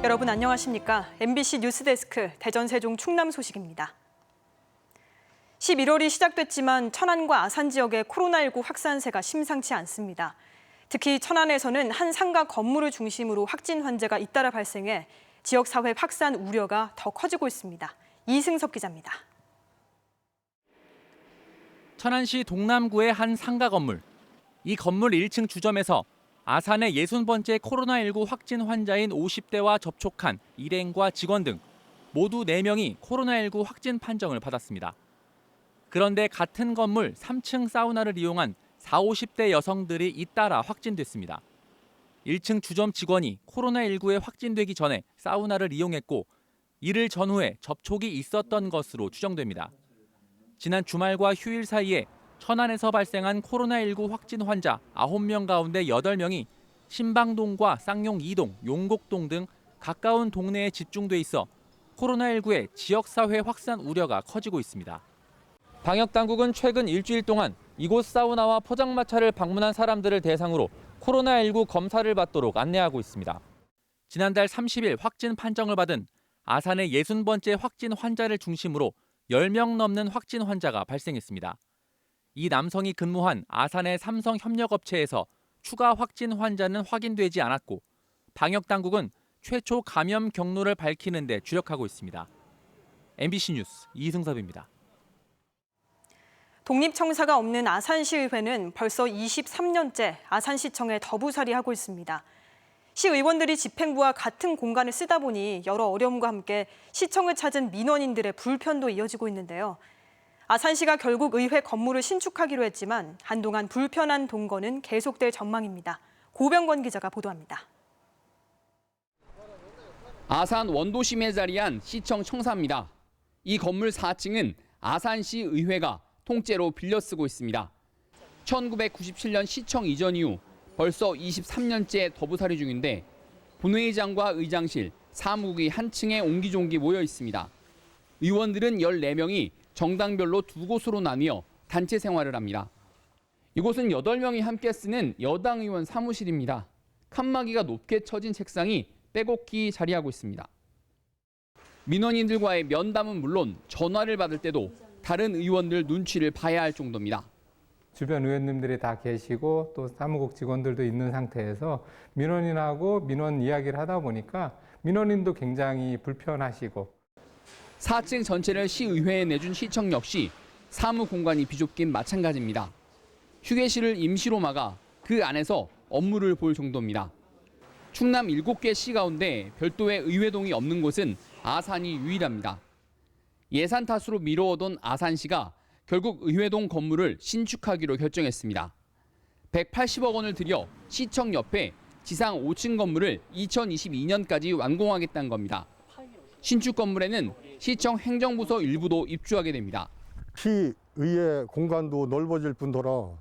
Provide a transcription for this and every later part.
여러분 안녕하십니까? MBC 뉴스데스크 대전 세종 충남 소식입니다. 11월이 시작됐지만 천안과 아산 지역의 코로나19 확산세가 심상치 않습니다. 특히 천안에서는 한 상가 건물을 중심으로 확진 환자가 잇따라 발생해 지역사회 확산 우려가 더 커지고 있습니다. 이승섭 기자입니다. 천안시 동남구의 한 상가 건물. 이 건물 1층 주점에서 아산의 60번째 코로나19 확진 환자인 50대와 접촉한 일행과 직원 등 모두 4명이 코로나19 확진 판정을 받았습니다. 그런데 같은 건물 3층 사우나를 이용한 40, 50대 여성들이 잇따라 확진됐습니다. 1층 주점 직원이 코로나19에 확진되기 전에 사우나를 이용했고 이를 전후에 접촉이 있었던 것으로 추정됩니다. 지난 주말과 휴일 사이에 천안에서 발생한 코로나19 확진 환자 9명 가운데 8명이 신방동과 쌍용 2동, 용곡동 등 가까운 동네에 집중돼 있어 코로나19의 지역사회 확산 우려가 커지고 있습니다. 방역당국은 최근 일주일 동안 이곳 사우나와 포장마차를 방문한 사람들을 대상으로 코로나19 검사를 받도록 안내하고 있습니다. 지난달 30일 확진 판정을 받은 아산의 60번째 확진 환자를 중심으로 10명 넘는 확진 환자가 발생했습니다. 이 남성이 근무한 아산의 삼성협력업체에서 추가 확진 환자는 확인되지 않았고 방역당국은 최초 감염 경로를 밝히는 데 주력하고 있습니다. MBC 뉴스 이승섭입니다. 독립청사가 없는 아산시의회는 벌써 23년째 아산시청에 더부살이하고 있습니다. 시의원들이 집행부와 같은 공간을 쓰다 보니 여러 어려움과 함께 시청을 찾은 민원인들의 불편도 이어지고 있는데요. 아산시가 결국 의회 건물을 신축하기로 했지만 한동안 불편한 동거는 계속될 전망입니다. 고병권 기자가 보도합니다. 아산 원도심에 자리한 시청 청사입니다. 이 건물 4층은 아산시 의회가 통째로 빌려 쓰고 있습니다. 1997년 시청 이전 이후 벌써 23년째 더부살이 중인데 본회의장과 의장실, 사무국이 한 층에 옹기종기 모여 있습니다. 의원들은 14명이 정당별로 2곳으로 나뉘어 단체 생활을 합니다. 이곳은 8명이 함께 쓰는 여당 의원 사무실입니다. 칸막이가 높게 쳐진 책상이 빼곡히 자리하고 있습니다. 민원인들과의 면담은 물론 전화를 받을 때도 다른 의원들 눈치를 봐야 할 정도입니다. 주변 의원님들이 다 계시고 또 사무국 직원들도 있는 상태에서 민원인하고 민원 이야기를 하다 보니까 민원인도 굉장히 불편하시고 4층 전체를 시의회에 내준 시청 역시 사무 공간이 비좁긴 마찬가지입니다. 휴게실을 임시로 막아 그 안에서 업무를 볼 정도입니다. 충남 7개 시 가운데 별도의 의회동이 없는 곳은 아산이 유일합니다. 예산 탓으로 미뤄오던 아산시가 결국 의회동 건물을 신축하기로 결정했습니다. 180억 원을 들여 시청 옆에 지상 5층 건물을 2022년까지 완공하겠다는 겁니다. 신축 건물에는 시청 행정부서 일부도 입주하게 됩니다. 시의회 공간도 넓어질 뿐더러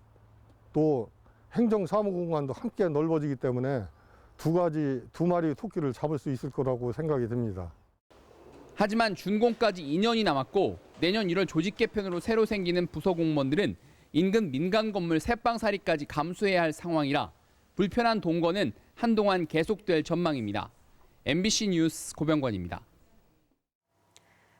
또 행정사무 공간도 함께 넓어지기 때문에 두 마리 토끼를 잡을 수 있을 거라고 생각이 듭니다. 하지만 준공까지 2년이 남았고 내년 1월 조직 개편으로 새로 생기는 부서 공무원들은 인근 민간 건물 3방살이까지 감수해야 할 상황이라 불편한 동거는 한동안 계속될 전망입니다. MBC 뉴스 고병권입니다.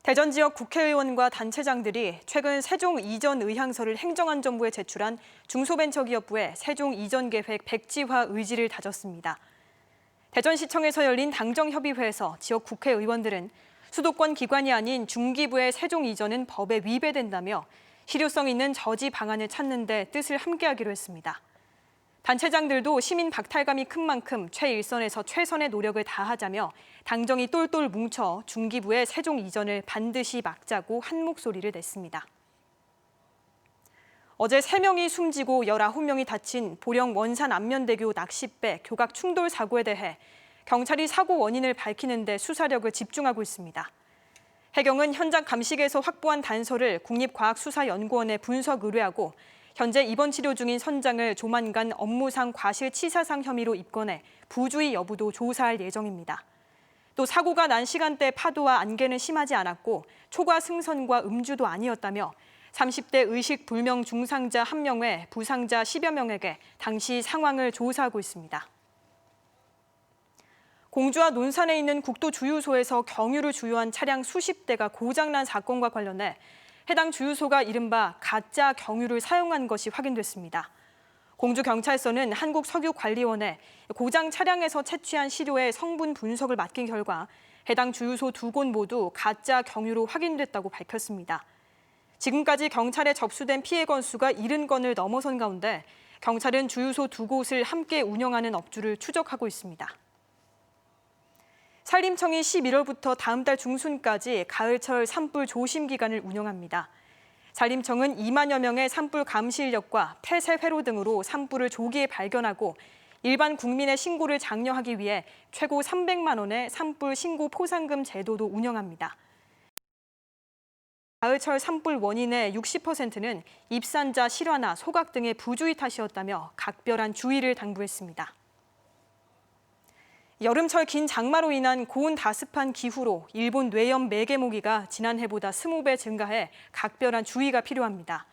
대전 지역 국회의원과 단체장들이 최근 세종 이전 의향서를 행정안전부에 제출한 중소벤처기업부의 세종 이전 계획 백지화 의지를 다졌습니다. 대전시청에서 열린 당정협의회에서 지역 국회의원들은 수도권 기관이 아닌 중기부의 세종 이전은 법에 위배된다며 실효성 있는 저지 방안을 찾는 데 뜻을 함께하기로 했습니다. 단체장들도 시민 박탈감이 큰 만큼 최일선에서 최선의 노력을 다하자며 당정이 똘똘 뭉쳐 중기부의 세종 이전을 반드시 막자고 한 목소리를 냈습니다. 어제 3명이 숨지고 19명이 다친 보령 원산 안면대교 낚싯배 교각 충돌 사고에 대해 경찰이 사고 원인을 밝히는 데 수사력을 집중하고 있습니다. 해경은 현장 감식에서 확보한 단서를 국립과학수사연구원에 분석 의뢰하고 현재 입원 치료 중인 선장을 조만간 업무상 과실치사상 혐의로 입건해 부주의 여부도 조사할 예정입니다. 또 사고가 난 시간대 파도와 안개는 심하지 않았고 초과 승선과 음주도 아니었다며 30대 의식불명 중상자 1명 외 부상자 10여 명에게 당시 상황을 조사하고 있습니다. 공주와 논산에 있는 국도 주유소에서 경유를 주유한 차량 수십 대가 고장난 사건과 관련해 해당 주유소가 이른바 가짜 경유를 사용한 것이 확인됐습니다. 공주경찰서는 한국석유관리원에 고장 차량에서 채취한 시료의 성분 분석을 맡긴 결과 해당 주유소 2곳 모두 가짜 경유로 확인됐다고 밝혔습니다. 지금까지 경찰에 접수된 피해 건수가 70건을 넘어선 가운데 경찰은 주유소 2곳을 함께 운영하는 업주를 추적하고 있습니다. 산림청이 11월부터 다음 달 중순까지 가을철 산불 조심 기간을 운영합니다. 산림청은 2만여 명의 산불 감시 인력과 폐쇄 회로 등으로 산불을 조기에 발견하고 일반 국민의 신고를 장려하기 위해 최고 300만 원의 산불 신고 포상금 제도도 운영합니다. 가을철 산불 원인의 60%는 입산자 실화나 소각 등의 부주의 탓이었다며 각별한 주의를 당부했습니다. 여름철 긴 장마로 인한 고온 다습한 기후로 일본 뇌염 매개 모기가 지난해보다 20배 증가해 각별한 주의가 필요합니다.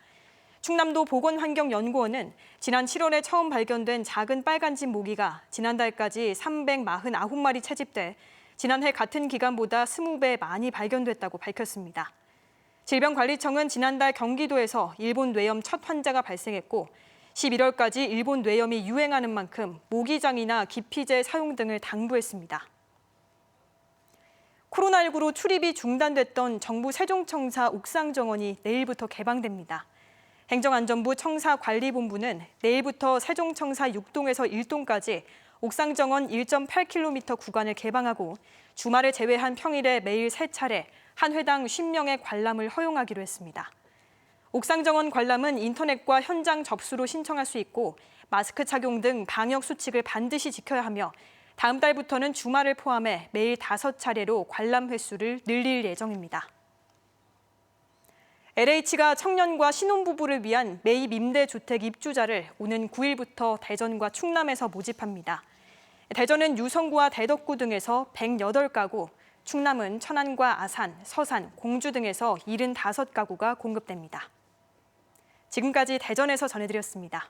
충남도 보건환경연구원은 지난 7월에 처음 발견된 작은 빨간집 모기가 지난달까지 349마리 채집돼 지난해 같은 기간보다 20배 많이 발견됐다고 밝혔습니다. 질병관리청은 지난달 경기도에서 일본 뇌염 첫 환자가 발생했고 11월까지 일본 뇌염이 유행하는 만큼 모기장이나 기피제 사용 등을 당부했습니다. 코로나19로 출입이 중단됐던 정부 세종청사 옥상정원이 내일부터 개방됩니다. 행정안전부 청사관리본부는 내일부터 세종청사 6동에서 1동까지 옥상정원 1.8km 구간을 개방하고 주말을 제외한 평일에 매일 3차례 한 회당 10명의 관람을 허용하기로 했습니다. 옥상정원 관람은 인터넷과 현장 접수로 신청할 수 있고 마스크 착용 등 방역 수칙을 반드시 지켜야 하며 다음 달부터는 주말을 포함해 매일 5차례로 관람 횟수를 늘릴 예정입니다. LH가 청년과 신혼부부를 위한 매입 임대주택 입주자를 오는 9일부터 대전과 충남에서 모집합니다. 대전은 유성구와 대덕구 등에서 108가구, 충남은 천안과 아산, 서산, 공주 등에서 75가구가 공급됩니다. 지금까지 대전에서 전해드렸습니다.